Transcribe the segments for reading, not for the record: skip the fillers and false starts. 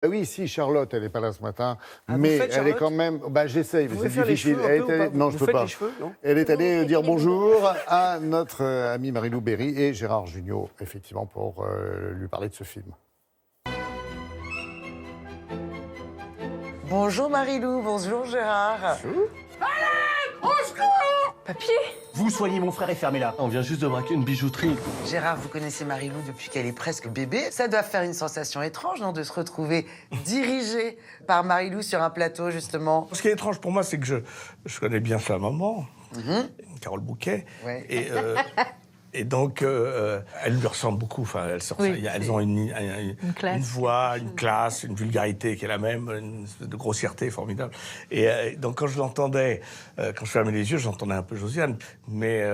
Oui, si, Charlotte, elle n'est pas là ce matin, Ah, mais vous faites, elle est Charlotte quand même... Bah, j'essaye, mais Vous c'est pouvez faire les difficile. cheveux un Elle peu ou est allée- pas Non, Vous je peux faites pas. les cheveux, non Elle est allée dire bonjour à notre ami Marie-Lou Berry et Gérard Jugnot, effectivement, pour lui parler de ce film. Bonjour Marie-Lou, bonjour Gérard. Papier? Vous soignez mon frère et fermez-la. On vient juste de braquer une bijouterie. Gérard, vous connaissez Marie-Lou depuis qu'elle est presque bébé. Ça doit faire une sensation étrange, non, de se retrouver dirigé par Marie-Lou sur un plateau, justement. Ce qui est étrange pour moi, c'est que je connais bien sa maman, Carole Bouquet, Ouais. et donc elle lui ressemble beaucoup. Enfin, elles ont une classe. une voix, une classe, une vulgarité qui est la même, une espèce de grossièreté formidable. Et donc quand je l'entendais, quand je fermais les yeux, j'entendais un peu Josiane, mais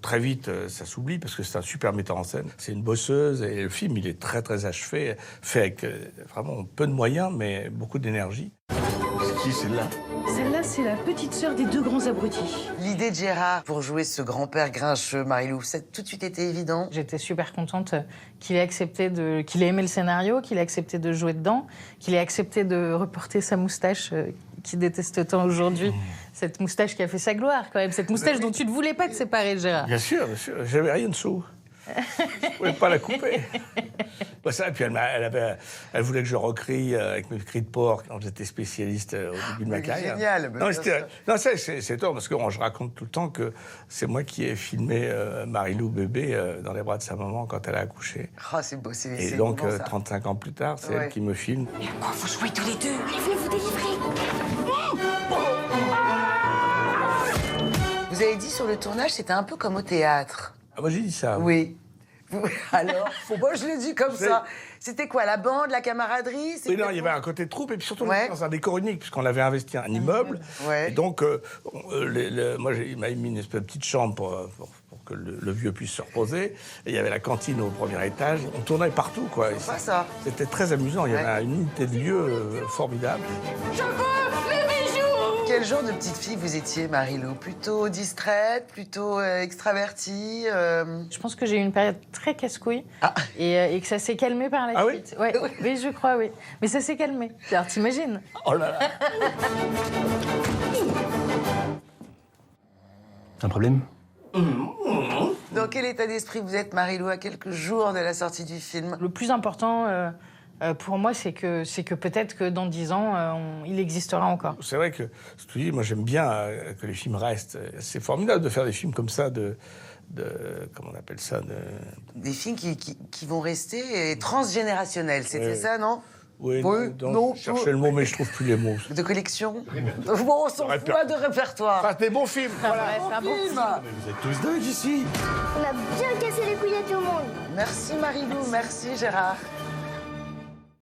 très vite ça s'oublie parce que c'est un super metteur en scène. C'est une bosseuse et le film il est très très achevé, fait avec vraiment peu de moyens mais beaucoup d'énergie. C'est qui celle-là? Celle-là, c'est la petite sœur des deux grands abrutis. L'idée de Gérard pour jouer ce grand-père grincheux, Marie-Lou, ça a tout de suite été évident. J'étais super contente qu'il ait accepté qu'il ait aimé le scénario, qu'il ait accepté de jouer dedans, qu'il ait accepté de reporter sa moustache qu'il déteste tant aujourd'hui. Cette moustache qui a fait sa gloire, quand même. Cette moustache dont tu ne voulais pas te séparer, Gérard. Bien sûr, j'avais rien dessous. Je pouvais pas la couper. Ça, et puis elle voulait que je recrie avec mes cris de porc quand j'étais spécialiste au début de ma carrière. Génial. Non, c'est tort parce que je raconte tout le temps que c'est moi qui ai filmé Marie-Lou bébé dans les bras de sa maman quand elle a accouché. Oh, c'est beau, c'est Et donc, émouvant, ça. 35 ans plus tard, c'est Ouais. elle qui me filme. Quoi, vous jouez tous les deux? Allez, venez vous délivrer. Vous avez dit sur le tournage, c'était un peu comme au théâtre. Ah, moi j'ai dit ça. Oui. Alors, moi je le dis comme ça. C'était quoi, la bande, la camaraderie? Oui, C'était non, il y avait quoi un côté troupe, et puis surtout, on Ouais. était dans un décor unique, puisqu'on avait investi un immeuble. Ouais. Et donc, moi, il m'a mis une espèce de petite chambre pour que le vieux puisse se reposer. Et il y avait la cantine au premier étage. On tournait partout, quoi. Et Pas ça. C'était très amusant. Il y avait une unité de lieu formidable. Quel genre de petite fille vous étiez, Marie-Lou? Plutôt discrète, plutôt extravertie Je pense que j'ai eu une période très casse-couille et que ça s'est calmé par la Ah oui suite. Ouais. Oui, je crois, oui. Mais ça s'est calmé. Alors, t'imagines? Oh là là. Un problème? Dans quel état d'esprit vous êtes, Marie-Lou, à quelques jours de la sortie du film? Le plus important pour moi, c'est que peut-être que dans 10 ans, il existera encore. C'est vrai que, ce que tu dis, moi, j'aime bien que les films restent. C'est formidable de faire des films comme ça, comment on appelle ça Des films qui vont rester transgénérationnels, c'était ça, non? Oui, Oui, non, non, je cherchais le mot, mais je trouve plus les mots. De collection? Bon, on s'en fout de répertoire. Ah, des bons films. Voilà. C'est un bon film. Vous êtes tous dingues ici. On a bien cassé les couilles à tout le monde. Merci Marie-Lou, merci Gérard.